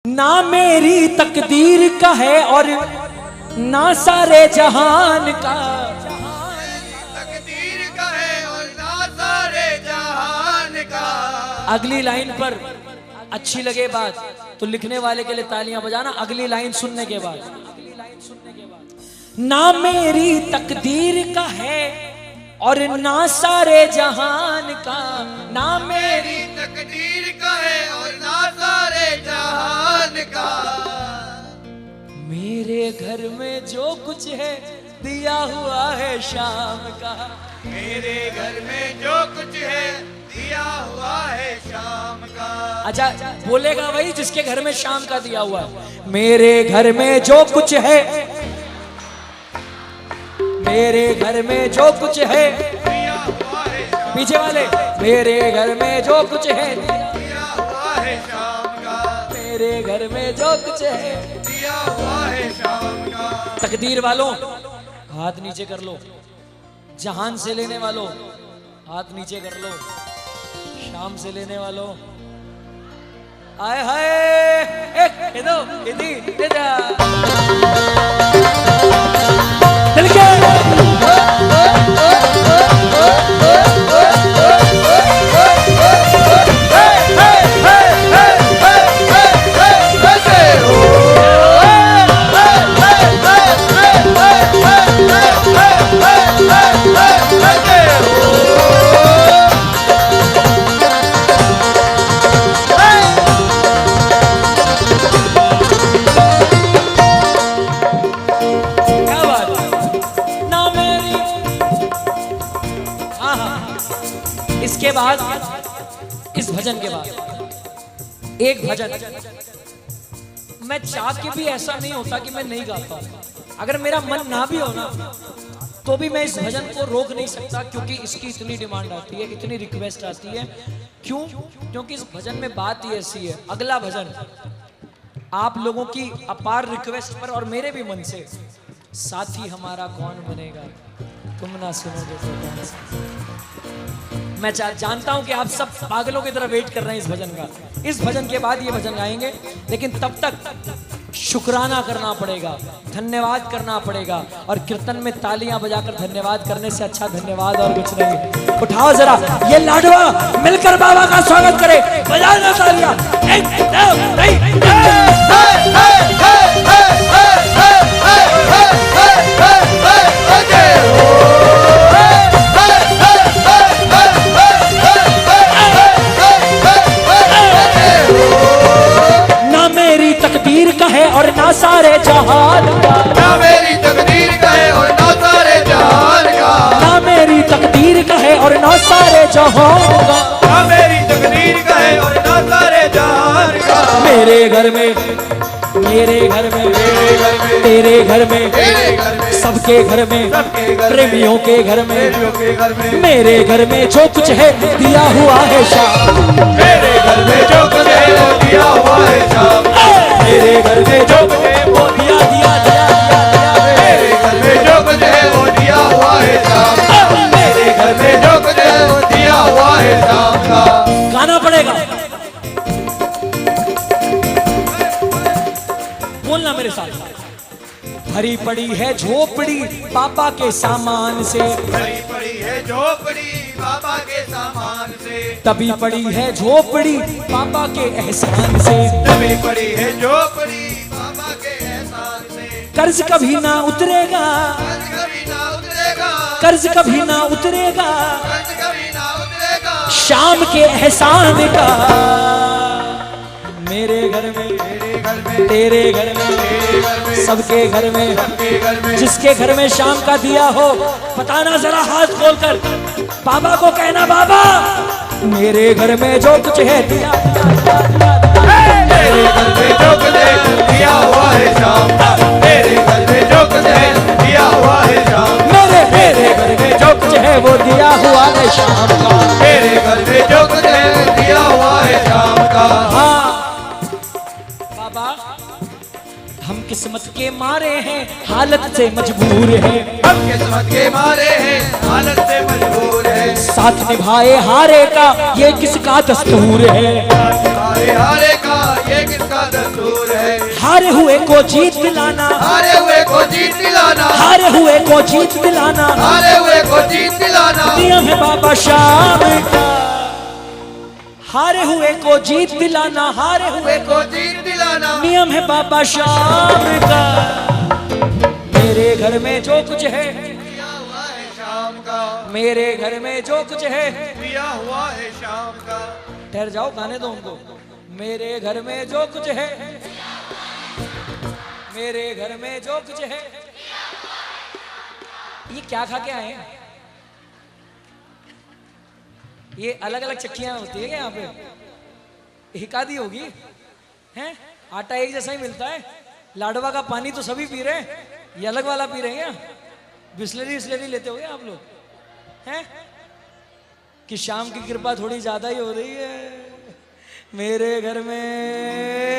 ना मेरी तकदीर का है और ना सारे जहान का, तकदीर का है और ना सारे जहान का। अगली लाइन पर अच्छी लगे बात तो लिखने वाले के लिए तालियां बजाना। अगली लाइन सुनने के बाद, ना मेरी तकदीर का है और ना सारे जहान का, ना मेरी तकदीर का है और ना सारे जहान का। मेरे घर में जो कुछ है दिया हुआ है शाम का, मेरे घर में जो कुछ है दिया हुआ है शाम का। अच्छा बोलेगा वही जिसके घर में शाम का दिया हुआ है। मेरे घर में जो कुछ है, मेरे घर में जो कुछ है दिया हुआ है शाम पीछे वाले, मेरे घर में जो कुछ है दिया हुआ है शाम का। मेरे घर में जो कुछ है दिया हुआ है शाम का। तकदीर वालों हाथ नीचे कर लो, जहान से लेने वालों हाथ नीचे कर लो, शाम से लेने वालों आए हाय एक ये दो इधी इधर चल के इसके बाद, इस भजन के बाद एक भजन मैं चाह के भी ऐसा नहीं होता कि मैं नहीं गाता। अगर मेरा मन ना भी हो ना तो भी मैं इस भजन को रोक नहीं सकता, क्योंकि इसकी इतनी डिमांड आती है, इतनी रिक्वेस्ट आती है। क्यों? क्योंकि इस भजन में बात ही ऐसी है। अगला भजन आप लोगों की अपार रिक्वेस्ट पर और मेरे भी मन से, साथी हमारा कौन बनेगा तुम ना सुनोगे तो कौन सा। मैं जानता हूं कि आप सब पागलों की तरह वेट कर रहे हैं इस भजन का। इस भजन के बाद ये भजन गाएंगे, लेकिन तब तक शुक्राना करना पड़ेगा, धन्यवाद करना पड़ेगा। और कीर्तन में तालियां बजाकर धन्यवाद करने से अच्छा धन्यवाद और कुछ नहीं। उठाओ जरा ये लाडवा, मिलकर बाबा का स्वागत करे, बजाना तालियां। एक दो तीन तकदीर का है और ना सारे जहान का, ना मेरी तकदीर का है और ना सारे जहान का। ना मेरी तकदीर का है और ना सारे जहान का, ना मेरी तकदीर का है और ना सारे जहान का। मेरे घर में, मेरे घर में, मेरे घर में, तेरे घर में, तेरे घर में, सबके घर में, सबके घर में, प्रेमियों के घर में, प्रेमियों के घर में, मेरे घर में जो कुछ है दिया हुआ है शाम। मेरे घर में जो कुछ है वो दिया हुआ है शाम। मेरे घर में जो कुछ है वो दिया दिया दिया दिया दिया। मेरे घर में जो कुछ है वो दिया हुआ है शाम। मेरे घर में जो कुछ है वो दिया हुआ है शाम का। गाना पड़ेगा, बोलना मेरे साथ। भरी पड़ी है झोपड़ी पापा के सामान से, भरी पड़ी है झोपड़ी बाबा के सामान से। तभी पड़ी है झोपड़ी पापा के एहसान से, तभी पड़ी है झोपड़ी बाबा के एहसान से। कर्ज कभी ना उतरेगा, कर्ज कभी ना उतरेगा, कर्ज कभी ना उतरेगा, कर्ज कभी ना उतरेगा। शाम के एहसान का। मेरे घर में, मेरे घर में, तेरे घर में, तेरे घर में, सबके घर में, सबके घर में, जिसके घर में शाम का दिया हो बताना जरा हाथ खोलकर, बाबा को कहना बाबा मेरे घर में जो कुछ है दिया। मेरे घर में जो कुछ है दिया हुआ है शाम। मेरे घर में जो कुछ है दिया हुआ है शाम। मेरे घर में जो कुछ है वो दिया हुआ है शाम का। मेरे घर में जो कुछ है दिया हुआ है शाम का। हाँ बाबा हम किस्मत के मारे हैं, हालत से मजबूर हैं। हम किस्मत के मारे हैं, हालत से मजबूर है। साथ निभाए हारे का ये किसका दस्तूर है। हारे हारे का ये किसका दस्तूर है। हारे हुए को जीत दिलाना, हारे हुए को जीत दिलाना, हारे हुए को जीत दिलाना, हारे हुए को जीत दिलाना, नियम है बाबा शाम का। हारे हुए को जीत दिलाना, हारे हुए को जीत दिलाना, नियम है बाबा शाम का। मेरे घर में जो कुछ है दिया हुआ है शाम का, मेरे घर में जो कुछ है। दिया हुआ है शाम का। ठहर जाओ, गाने दो उनको। मेरे घर में जो कुछ है, मेरे घर में जो कुछ है। ये क्या खा के आए हैं? ये अलग अलग चक्कियां होती है क्या यहाँ पे? हिकादी होगी हैं? आटा एक जैसा ही मिलता है। लाडवा का पानी तो सभी पी रहे हैं, ये अलग वाला पी रहे हैं क्या? बिस्लरी विस्लरी लेते होगे आप लोग हैं? कि शाम की कृपा थोड़ी ज्यादा ही हो रही है। मेरे घर में,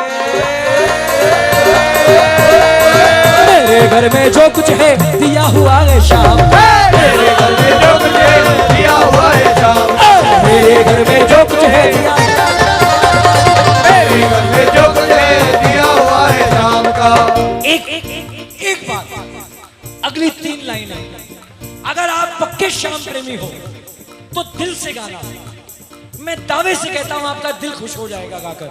मेरे घर में जो कुछ है दिया हुआ है शाम। मेरे घर में जो कुछ है दिया हुआ है शाम। मेरे घर में जो कुछ है दिया, मेरे घर में जो कुछ है दिया हुआ है शाम का। एक बात, अगली 3 लाइनें अगर आप पक्के श्याम प्रेमी हो तो दिल से गाना। मैं दावे से कहता हूं आपका दिल खुश हो जाएगा गाकर।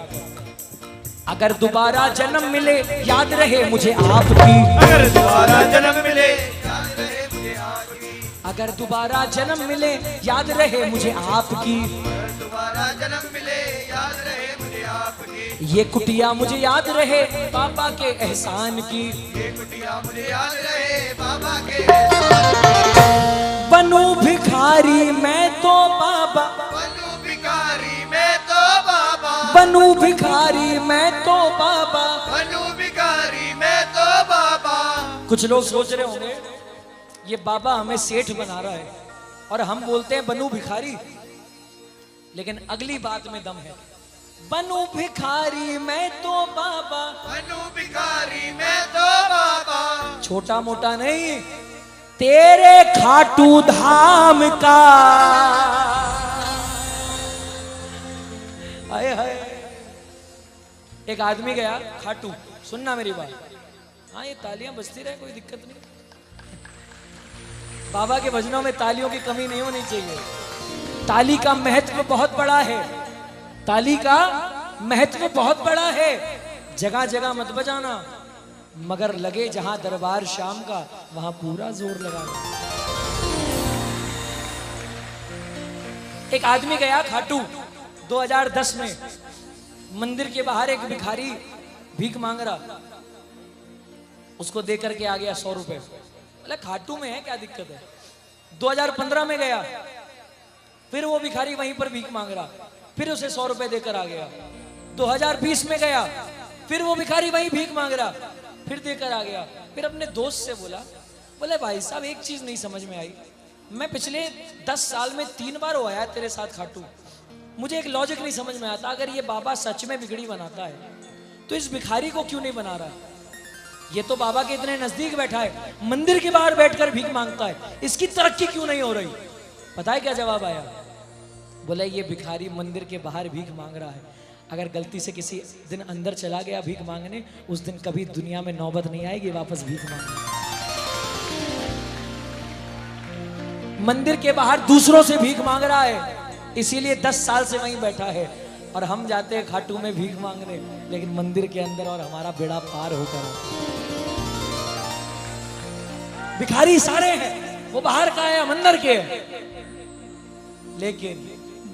अगर दोबारा जन्म मिले याद रहे मुझे आपकी, अगर दोबारा जन्म मिले याद रहे मुझे आपकी, अगर दोबारा जन्म मिले याद रहे मुझे आपकी, अगर दोबारा जन्म मिले याद रहे मुझे आपकी, ये कुटिया मुझे याद रहे पापा के एहसान की, ये कुटिया मुझे याद रहे बाबा के एहसान की। बनूं भिखारी मैं तो बाबा, बनूं भिखारी मैं तो बाबा, बनूं भिखारी मैं तो बाबा। बनूं भिखारी मैं तो बाबा। कुछ लोग सोच रहे होंगे ये बाबा हमें सेठ बना रहा है और हम बोलते हैं बनूं भिखारी, लेकिन अगली बात में दम है। बनूं भिखारी मैं तो बाबा, बनूं भिखारी मैं तो बाबा, छोटा मोटा नहीं, तेरे खाटू धाम का। हाय हाय। एक आदमी गया खाटू, सुनना मेरी बात। हाँ ये तालियां बजती रहे, कोई दिक्कत नहीं। बाबा के भजनों में तालियों की कमी नहीं होनी चाहिए। ताली का महत्व बहुत बड़ा है, ताली का महत्व बहुत बड़ा है। जगह जगह मत बजाना, मगर लगे जहां दरबार शाम का वहां पूरा जोर लगाना। एक आदमी गया खाटू 2010 में, मंदिर के बाहर एक भिखारी भीख मांग रहा, उसको दे करके आ गया 100 रुपए। बोला खाटू में है क्या दिक्कत है। 2015 में गया, फिर वो भिखारी वहीं पर भीख मांग रहा, फिर उसे 100 रुपए देकर आ गया। 2020 में गया, फिर वो भिखारी वहीं भीख मांग रहा, फिर देकर आ गया। फिर अपने दोस्त से बोले भाई साहब एक चीज नहीं समझ में आई, मैं पिछले 10 साल में 3 बार हो आया तेरे साथ खाटू, मुझे एक लॉजिक नहीं समझ में आता। अगर ये बाबा सच में बिगड़ी बनाता है तो इस भिखारी को क्यों नहीं बना रहा? ये तो बाबा के इतने नजदीक बैठा है, मंदिर के बाहर बैठकर भीख मांगता है, इसकी तरक्की क्यों नहीं हो रही? पता है क्या जवाब आया? बोला ये भिखारी मंदिर के बाहर भीख मांग रहा है, अगर गलती से किसी दिन अंदर चला गया भीख मांगने, उस दिन कभी दुनिया में नौबत नहीं आएगी वापस भीख मांगने। मंदिर के बाहर दूसरों से भीख मांग रहा है, इसीलिए 10 साल से वहीं बैठा है। और हम जाते हैं खाटू में भीख मांगने, लेकिन मंदिर के अंदर और हमारा बेड़ा पार होकर। भिखारी सारे हैं, वो बाहर का है, मंदिर के है। लेकिन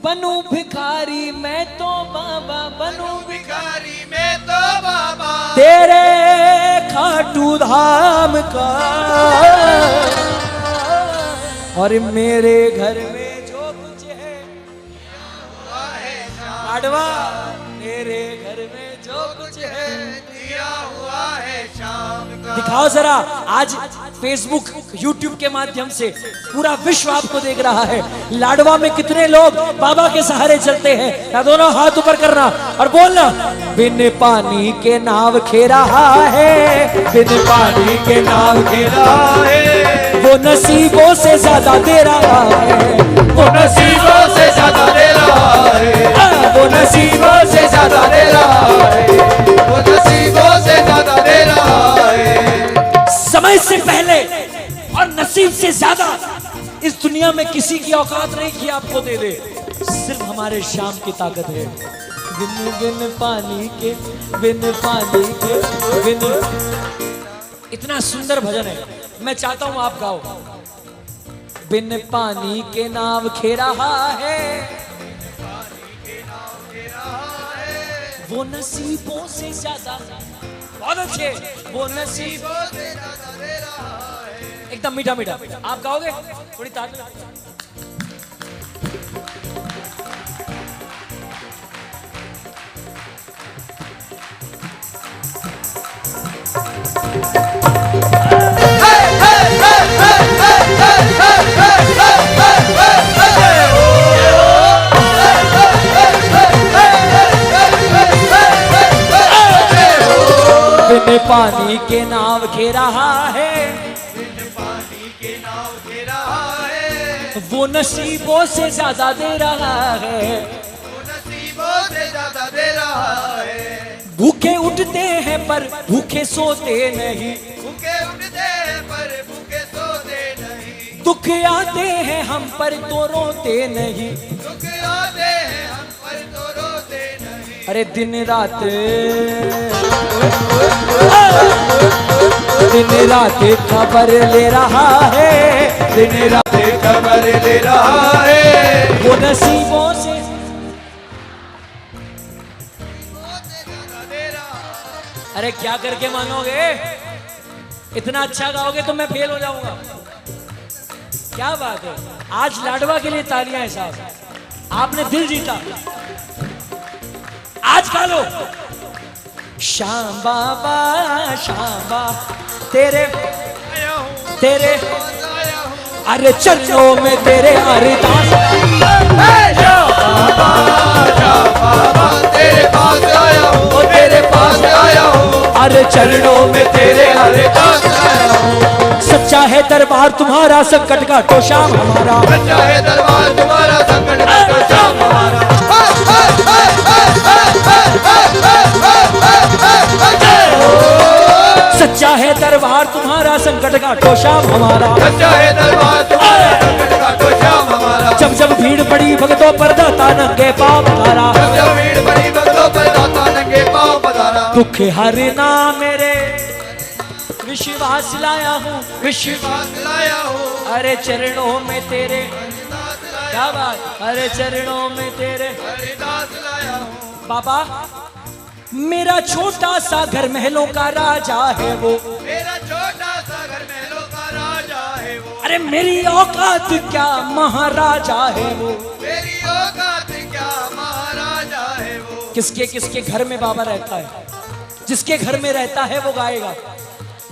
बनूं भिखारी मैं तो बाबा, बनूं भिखारी मैं तो बाबा, तेरे खाटू धाम का। और मेरे घर में जो कुछ है लाडवा, मेरे घर में जो कुछ है दिया हुआ है शाम का। दिखाओ जरा। आज फेसबुक यूट्यूब के माध्यम से पूरा विश्व आपको देख रहा है, लाडवा में कितने लोग बाबा के सहारे चलते हैं। या दोनों हाथ ऊपर करना और बोलना, बिन पानी के नाव खे रहा है, बिन पानी के नाव खे रहा है, वो नसीबों से ज्यादा दे रहा है, वो नसीबों से ज्यादा दे रहा है। वो नसीबों से ज्यादा दे रहा है, वो नसीबों से ज्यादा दे रहा है। समय से पहले और नसीब से ज्यादा इस दुनिया में किसी की औकात नहीं कि आपको दे दे, सिर्फ हमारे शाम की ताकत है। बिन बिन पानी के, बिन पानी के, बिन। इतना सुंदर भजन है, मैं चाहता हूं आप गाओ। बिन पानी के नाव खे रहा है, वो नसीबों से ज्यादा। बहुत अच्छे, वो नसीबों से ज्यादा दे रहा है। एकदम मीठा मीठा आप गाओगे, थोड़ी ताकत। बिन पानी के नाव खे रहा है, बिन पानी के नाव खे रहा है, वो नसीबों से ज्यादा दे रहा है, वो नसीबों से ज्यादा दे रहा है। भूखे उठते हैं पर भूखे सोते नहीं, भूखे उठते हैं पर भूखे सोते नहीं, दुख आते हैं हम पर तो रोते नहीं। दुख आते हैं हम पर तो रोते नहीं। अरे दिन रात, दिन रात खबर ले रहा है, दिन रात खबर ले रहा है, वो नसीबों से। अरे क्या करके मानोगे, इतना अच्छा गाओगे तो मैं फेल हो जाऊंगा। क्या बात है, आज लाडवा के लिए तालियां हैं साहब, आपने दिल जीता। आज गा लो। श्याम बाबा, श्याम बाबा तेरे तेरे, अरे चरणों में तेरे अरदास। बाबा तेरे पास आया हूँ, तेरे पास आया हूँ, अरे चरणों में तेरे पास आया हूँ। सच्चा है दरबार तुम्हारा, संकट का तो श्याम हमारा। सच्चा है दरबार तुम्हारा, संकट का तो श्याम हमारा। सच्चा है दरबार तुम्हारा, संकट का तो श्याम हमारा। सच्चा है दरबार तुम्हारा, संकट का तो श्याम हमारा। जब जब भीड़ पड़ी भक्तों पर दाता नंगे पाँव पधारा, जब जब भीड़ पड़ी भक्तों पर दाता नंगे पाँव पधारा। दुख हरना मेरे विश्वास लाया हूँ, विश्वास लाया हूँ, अरे चरणों में तेरे। क्या बात, अरे चरणों में तेरे हरिदास लाया हूँ। बाबा मेरा छोटा सा घर महलों का राजा है वो, मेरा छोटा सा घर महलों का राजा है वो, अरे मेरी औकात क्या महाराजा है वो। मेरी औकात क्या महाराजा है वो। किसके किसके घर में बाबा रहता है, जिसके घर में रहता है वो गाएगा।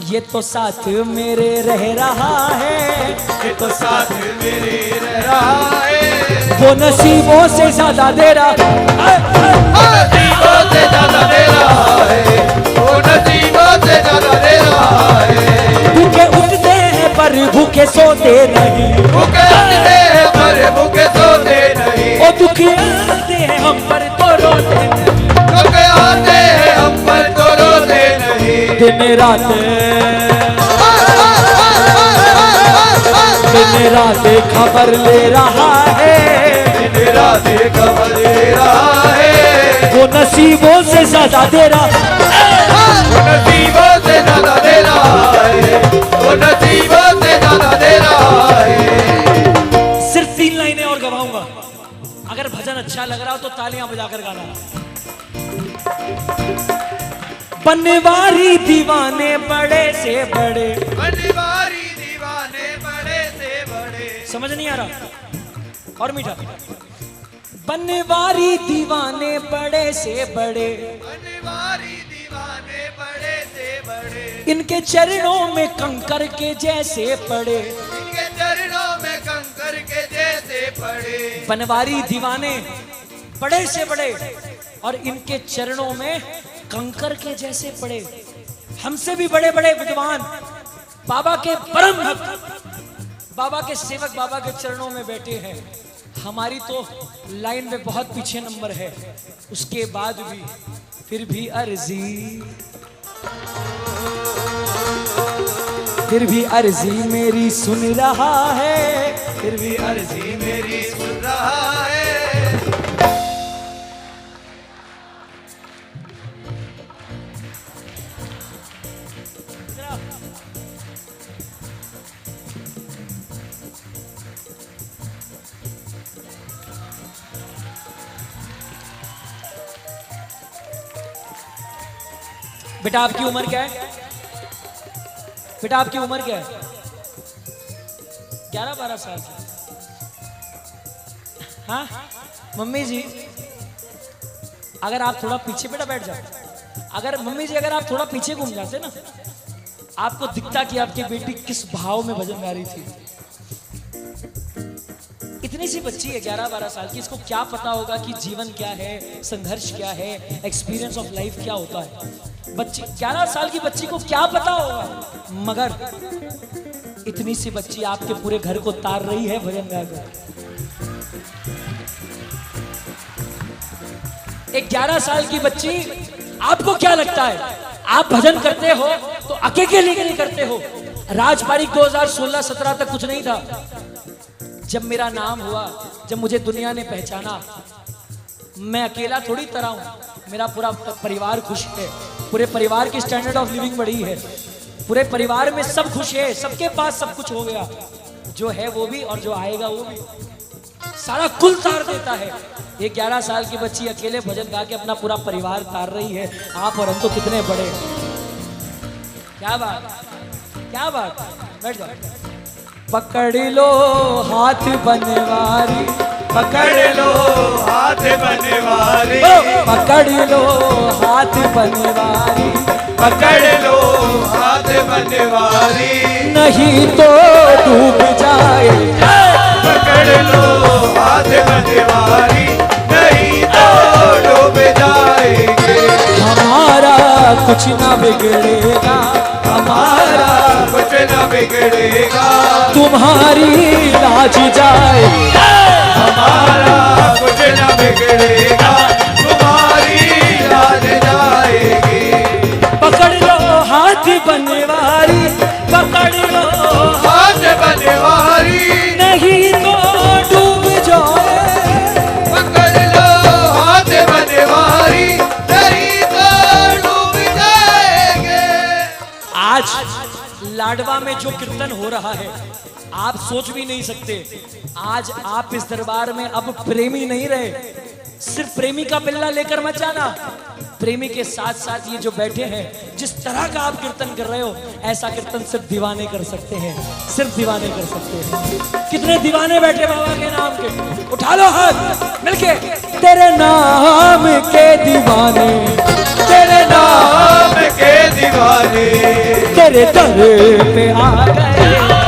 ये तो साथ मेरे रह रहा है, ये तो साथ मेरे रह रहा है, वो नसीबों से ज्यादा दे रहा है, नसीबों से ज्यादा दे रहा है, वो नसीबों से ज्यादा दे रहा है। भूखे उठते हैं पर भूखे सोते नहीं, भूखे उठते हैं पर भूखे सोते नहीं, ओ दुख आते हैं हम पर तो रोते नहीं। दुख आते हैं हम पर तो रोते नहीं। दिन रात, दिन रात खबर ले रहा है, दिन रात खबर ले रहा है, वो नसीबों से ज्यादा दे रहा है, वो नसीबों से ज्यादा दे रहा है, वो नसीबों से ज्यादा दे रहा है। सिर्फ 3 लाइनें और गवाऊंगा, अगर भजन अच्छा लग रहा हो तो तालियां बजाकर गाना। बनवारी दीवाने बड़े से बड़े, बनवारी दीवाने बड़े से बड़े, समझ नहीं आ रहा, और मीठा। बनवारी दीवाने बड़े से बड़े, बनवारी दीवाने बड़े से बड़े, इनके चरणों में कंकर के जैसे पड़े। इनके चरणों में कंकर के जैसे पड़े। बनवारी दीवाने बड़े से बड़े और इनके चरणों में कंकर के जैसे पड़े। हमसे भी बड़े बड़े विद्वान, बाबा के परम भक्त, बाबा के सेवक बाबा के चरणों में बैठे हैं। हमारी तो लाइन में बहुत पीछे नंबर है, उसके बाद भी फिर भी अर्जी मेरी सुन रहा है, फिर भी अर्जी मेरी सुन रहा है। बेटा आपकी उम्र क्या है? बेटा आपकी उम्र क्या है? 11-12 साल की। हाँ मम्मी जी, अगर आप थोड़ा पीछे, बेटा बैठ जाओ, अगर मम्मी जी अगर आप थोड़ा पीछे घूम जाते ना, आपको दिखता कि आपकी बेटी किस भाव में भजन गा रही थी। इतनी सी बच्ची है 11-12 साल की, इसको क्या पता होगा कि जीवन क्या है, संघर्ष क्या है, एक्सपीरियंस ऑफ लाइफ क्या होता है। बच्ची 11 साल की बच्ची को क्या पता होगा, मगर इतनी सी बच्ची आपके पूरे घर को तार रही है भजन गाकर। एक 11 साल की बच्ची, आपको क्या लगता है आप भजन करते हो तो अकेले के लिए करते हो? राजपारी 2016-17 तक कुछ नहीं था। जब मेरा नाम हुआ, जब मुझे दुनिया ने पहचाना, मैं अकेला थोड़ी तरह हूं, मेरा पूरा परिवार खुश है, पूरे परिवार की स्टैंडर्ड ऑफ लिविंग बढ़ी है, पूरे परिवार में सब खुश है, सबके पास सब कुछ हो गया, जो है वो भी और जो आएगा वो भी, सारा कुल तार देता है। ये 11 साल की बच्ची अकेले भजन गा के अपना पूरा परिवार तार रही है। आप और हम तो कितने बड़े। क्या बात, क्या बात। बैठ जाओ। पकड़ लो हाथ बनवारी, पकड़ लो हाथ बनवारी, पकड़ लो हाथ बनवारी, पकड़ लो हाथ बनवारी, नहीं तो डूब जाए। पकड़ लो हाथ बनवारी, नहीं तो डूब जाएंगे। हमारा कुछ ना बिगड़ेगा, हमारा कुछ न बिगड़ेगा, तुम्हारी लाज जाए। हमारा कुछ न बिगड़ेगा, तुम्हारी लाज जाएगी। पकड़ लो हाथ बनवारी, पकड़ लो हाथ बनवारी, नहीं तो डूब जाए। पकड़ लो हाथ बनवारी, नहीं तो डूब जाएंगे। आज लाडवा में जो कीर्तन हो रहा है आप सोच भी नहीं सकते। आज आप इस दरबार में अब प्रेमी नहीं रहे, सिर्फ प्रेमी का बिल्ला लेकर मत जाना। प्रेमी के साथ साथ ये जो बैठे हैं, जिस तरह का आप कीर्तन कर रहे हो, ऐसा कीर्तन सिर्फ दीवाने कर सकते हैं, सिर्फ दीवाने कर सकते हैं। कितने दीवाने बैठे बाबा के नाम के, उठा लो हाथ मिलके। तेरे नाम के दीवाने, तेरे नाम के दीवाने, तेरे दर पे आ गए।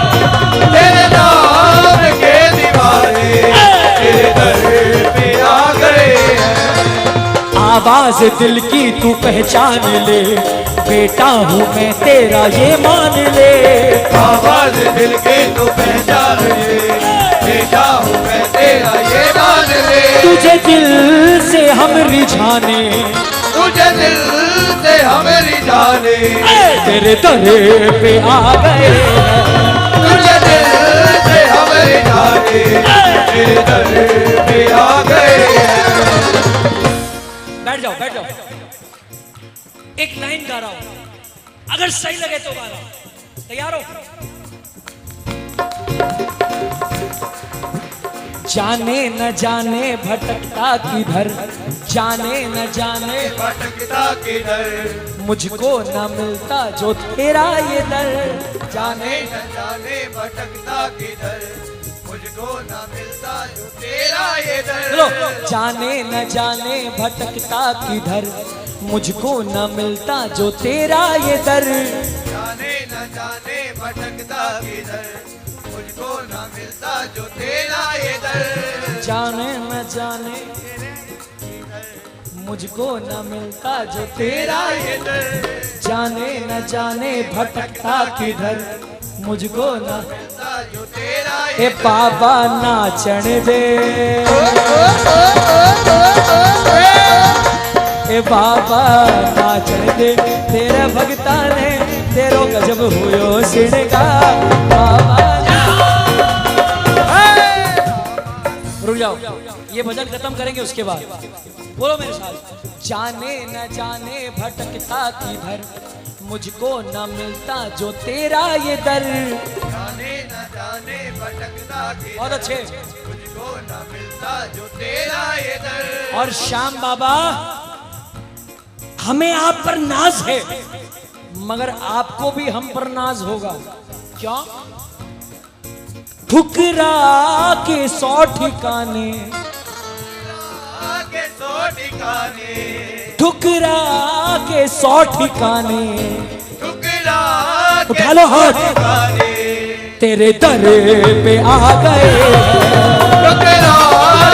तेरे नाम के दीवाने, तेरे दर पे आ गए हैं। आवाज दिल की तू पहचान ले, बेटा हूँ मैं तेरा ये मान ले। आवाज दिल की तू पहचान ले, बेटा हूँ मैं तेरा ये मान ले। तुझे दिल से हम रिझाने, तुझे दिल से हम रिझाने, तेरे दर पे आ गए। तुझे दिल से हम रिझाने, तेरे दर पे आ गए हैं। बैठ जाओ, बैठ जाओ। एक लाइन गा रहा हूं, अगर सही लगे तो गाना। तैयार हो? जाने न जाने भटकता किधर, जाने न जाने भटकता किधर, मुझको न मिलता जो तेरा ये दर। जाने न जाने भटकता किधर, मुझको न मिलता जो तेरा ये दर। चलो। जाने न जाने भटकता किधर, मुझको न मिलता जो तेरा ये दर। जाने न जाने भटकता किधर, मुझको न मिलता जो तेरा ये दर। जाने न जाने मुझको न मिलता जो तेरा ये दर। जाने न जाने भटकता किधर, मुझको न मिलता जो तेरा ए बाबा नाचण दे, ए बाबा नाचण दे, तेरे भगता ने तेरो गजब हुयो सिणगार। बाबा रुक जाओ, ये भजन खत्म करेंगे उसके बाद बोलो मेरे साथ। जाने न जाने भटकता किधर, मुझको न मिलता जो तेरा ये दर। जाने न जाने भटकता किधर, बहुत अच्छे। मुझको न मिलता जो तेरा ये दर। और श्याम बाबा हमें आप पर नाज है, मगर आपको भी हम पर नाज होगा। क्या? ठुकरा के 100 ठिकाने, के 100 ठिकाने, ठुकरा के 100 ठिकाने, ठुकरा के उठा लो हाथ, ठिकाने, तेरे दर पे आ गए। ठुकरा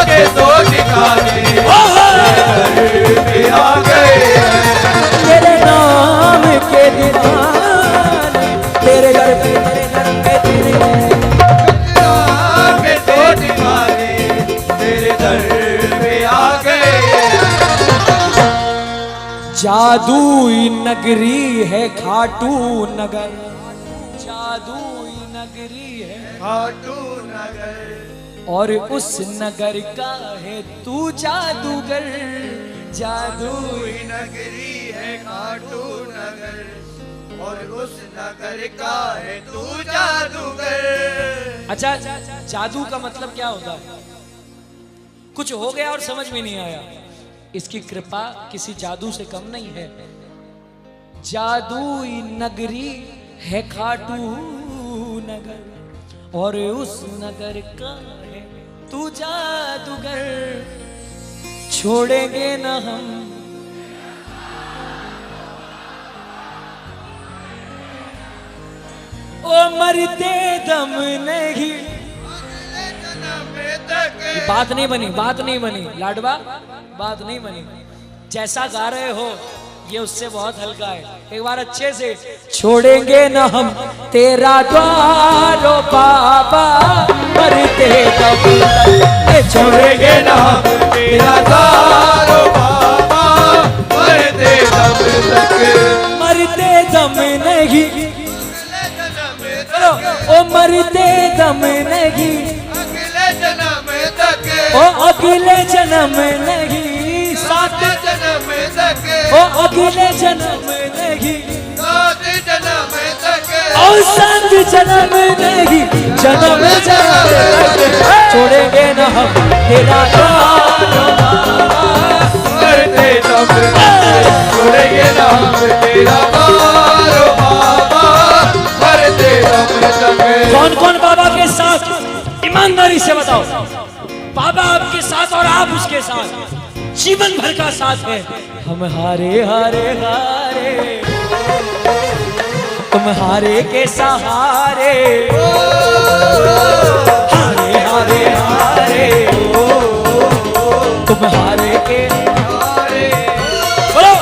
के 100 ठिकाने, तेरे दर पे आ गए। तेरे नाम के दीवाने, तेरे दर पे, तेरे दर पे, तेरे ठुकरा के 100 ठिकाने, तेरे दर पे आ गए। जादुई नगरी है खाटू नगर, जादुई नगरी है खाटू नगर, और उस नगर का है तू जादूगर। जादुई नगरी है खाटू नगर, और उस नगर का है तू जादूगर। अच्छा, जादू का मतलब क्या होता है? कुछ हो गया और समझ में नहीं आया, इसकी कृपा किसी जादू से कम नहीं है। जादुई नगरी है खाटू नगर, और उस नगर का है तू जादूगर। छोड़ेंगे न हम, ओ मरते दम नहीं। बात नहीं बनी, बात नहीं बनी लाडवा, बात नहीं बनी। जैसा गा रहे हो ये उससे बहुत हल्का है, एक बार अच्छे से। छोड़ेंगे न हम तेरा द्वारो बाबा, मरते दम तक। छोड़ेंगे ना हम तेरा द्वारो बाबा, मरते दम तक। मरते दम नहीं, ओ मरते दम नहीं, अगले जन्म तक, ओ अगले जन्म नहीं, सात जन्म तक, ओ अगले जन्म नहीं, 7 जन्म तक, और 7 जन्म नहीं, जन्म जन्म तक। छोड़ेंगे न हम तेरा द्वारो बाबा, मरते दम तक। छोड़ेंगे ना हम तेरा द्वारो बाबा, मरते दम तक। कौन कौन बाबा के साथ? ईमानदारी से बताओ। बाबा आपके साथ और आप उसके साथ, जीवन भर का साथ है। हम हारे हारे हारे, तुम हारे के सहारे, हारे हारे हारे, तुम हारे के हारे। बोलो।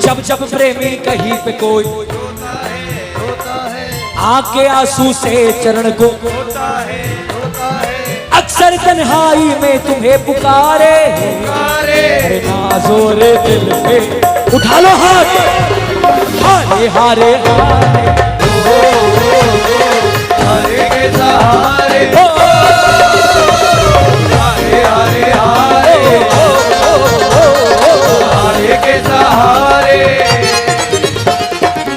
जब जब प्रेमी कहीं पे कोई होता है, आके आंसू से चरण को, होता है, अक्सर तन्हाई में तुम्हें पुकारे। पुकारे। अरे नाज़ोरे दिल पे उठा लो हाथ, हारे हारे हारे, हारे के सहारे, ओ, हारे हारे हारे, हारे के सहारे।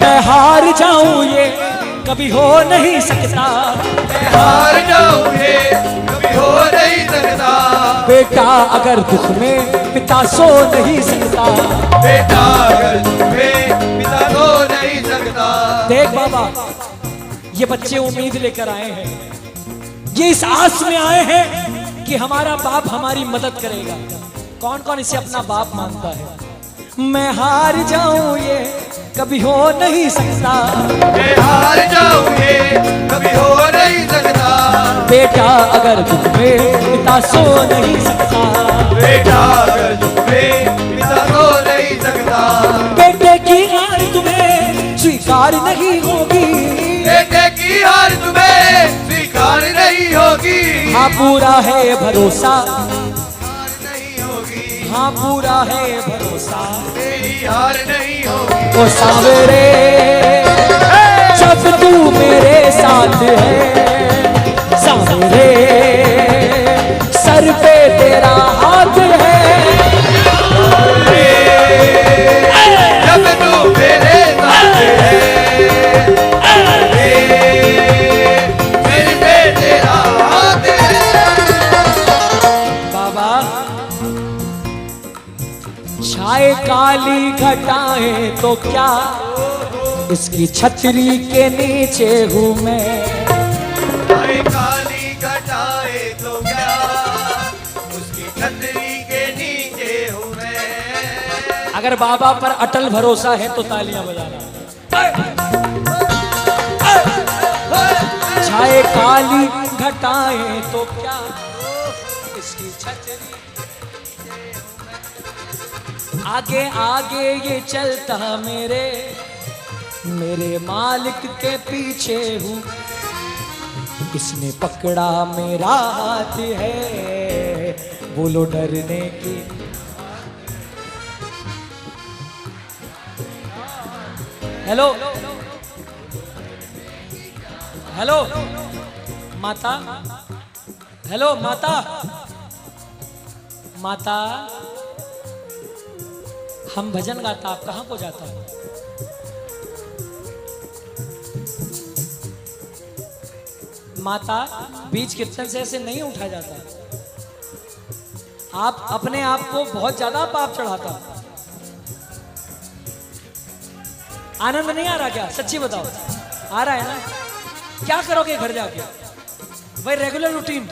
मैं हार जाऊं ये कभी हो नहीं सकता, मैं हार जाऊं ये कभी हो नहीं सकता। बेटा अगर दुख में पिता सो नहीं सकता। बेटा अगर तुम्हें पिता तो नहीं सकता। देख बाबा, ये बच्चे उम्मीद लेकर आए हैं, ये इस आस में आए हैं कि हमारा बाप हमारी मदद करेगा। कौन कौन इसे अपना बाप मानता है? मैं हार जाऊं ये कभी हो नहीं सकता, मैं हार जाऊं ये कभी हो नहीं सकता। बेटा अगर दुख में पिता सो नहीं सकता। बेटा अगर तुम्हें पिता तो नहीं सकता। बेटे की हार तुम्हें स्वीकार नहीं होगी, बेटे की हार तुम्हें स्वीकार नहीं होगी, हाँ पूरा है भरोसा, हार नहीं होगी, हाँ पूरा है भरोसा। तेरी हार नहीं होगी। ओ सांवरे जब तू मेरे साथ है, सांवरे सर पे तेरा हाथ है, जब तू मेरे साथ है, मेरे पे तेरा हाथ है। बाबा छाए काली घटाएं तो क्या, इसकी छतरी के नीचे हूँ मैं। आए काली घटाए तो क्या, उसकी छतरी के नीचे हूँ मैं। अगर बाबा पर अटल भरोसा है तो तालियां बजाना। छाए काली घटाएं तो क्या, इसकी छतरी आगे आगे ये चलता मेरे मालिक के पीछे हूँ, किसने पकड़ा मेरा हाथ है, बोलो डरने की। हेलो हेलो माता, हेलो माता, माता हम भजन गाता, आप कहाँ को जाता? माता बीच कीर्तन से ऐसे नहीं उठा जाता, आप अपने आप को बहुत ज्यादा पाप चढ़ाता। आनंद नहीं आ रहा क्या? सच्ची बताओ, आ रहा है ना? क्या करोगे घर जाके? भाई रेगुलर रूटीन।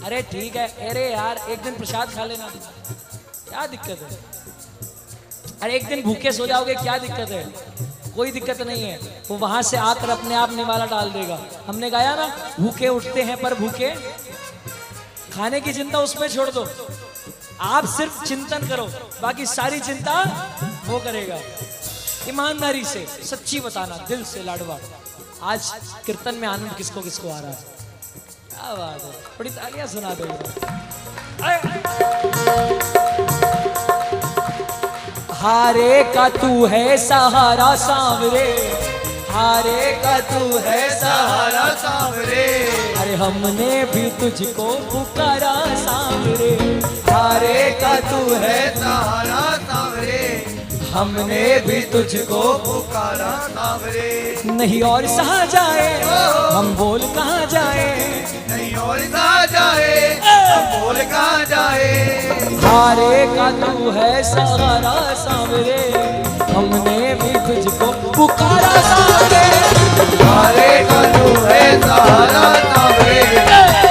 अरे ठीक है, अरे यार एक दिन प्रसाद खा लेना, क्या दिक्कत है? अरे एक दिन भूखे सो जाओगे, क्या दिक्कत है? कोई दिक्कत नहीं है, वो वहां से आकर अपने आप निवाला डाल देगा। हमने गाया ना, भूखे उठते हैं पर भूखे, खाने की चिंता उसमें छोड़ दो, आप सिर्फ चिंतन करो, बाकी सारी चिंता वो करेगा। ईमानदारी से सच्ची बताना, दिल से लाडवा। आज कीर्तन में आनंद किसको किसको आ रहा है? क्या बात है, बड़ी तालियां सुना दो। हारे का तू है सहारा सांवरे, हारे का तू है सहारा सांवरे, अरे हमने भी तुझको पुकारा सांवरे, हारे का तू है सहारा सांवरे, हमने भी तुझको पुकारा सांवरे। नहीं और सहा जाए, हम बोल कहाँ जाए, नहीं और कहाँ जाए, हम बोल कहाँ जाए। हारे का तू है सहारा सांवरे, हमने भी तुझको पुकारा सांवरे, हारे का तू है सहारा सांवरे,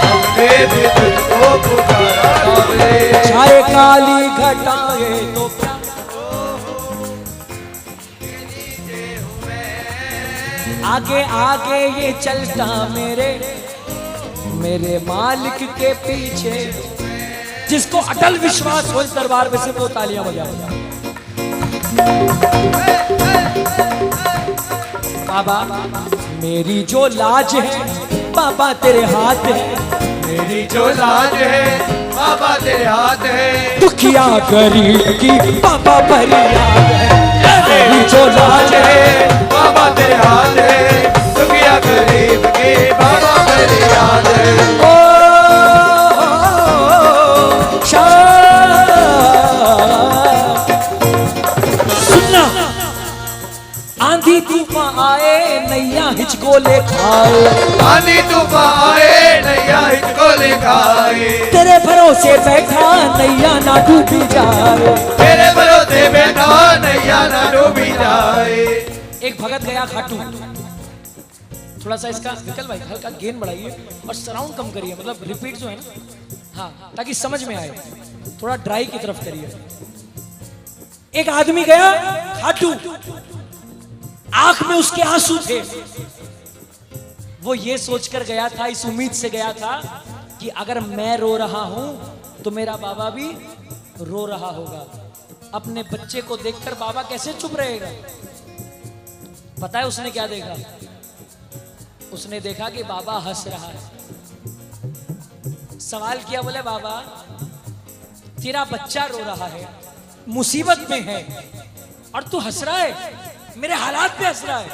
हमने भी तुझको पुकारा सांवरे। छाए काली घटाए तो क्या, आगे आगे ये चलता मेरे मालिक के पीछे। जिसको अटल विश्वास हो इस दरबार में से वो तालियां बजाए। बाबा मेरी जो लाज है बाबा तेरे हाथ है, मेरी जो लाज है बाबा तेरे हाथ है, दुखिया गरीब की बाबा भरी याद है। मेरी जो लाज है बाबा तेरे हाथ है, दुखिया गरीब की बाबा तेरे याद है। ओ सुनना, आंधी तूफान आए नैया हिचको ले खाए, आंधी तूफान आए नैया हिचको ले खाए, तेरे भरोसे बैठा नैया ना डूबी जाए, तेरे भरोसे बैठा नैया ना डूबी जाए। एक भगत गया खाटू, थोड़ा सा इसका विकल भाई हल्का गेन बढ़ाइए और सराउंड कम करिए, मतलब रिपीट जो है ना, हाँ ताकि समझ में आए, थोड़ा ड्राई की तरफ करिए। एक आदमी गया खाटू, आंख में उसके आंसू थे, वो ये सोचकर गया था, इस उम्मीद से गया था कि अगर मैं रो रहा हूं तो मेरा बाबा भी रो रहा होगा। अपने बच्चे को देखकर बाबा कैसे चुप रहेगा? पता है उसने क्या देखा? उसने देखा कि बाबा हंस रहा है, सवाल किया, बोले बाबा तेरा बच्चा रो रहा है, मुसीबत में है और तू हंस रहा है, मेरे हालात पे हंस रहा है।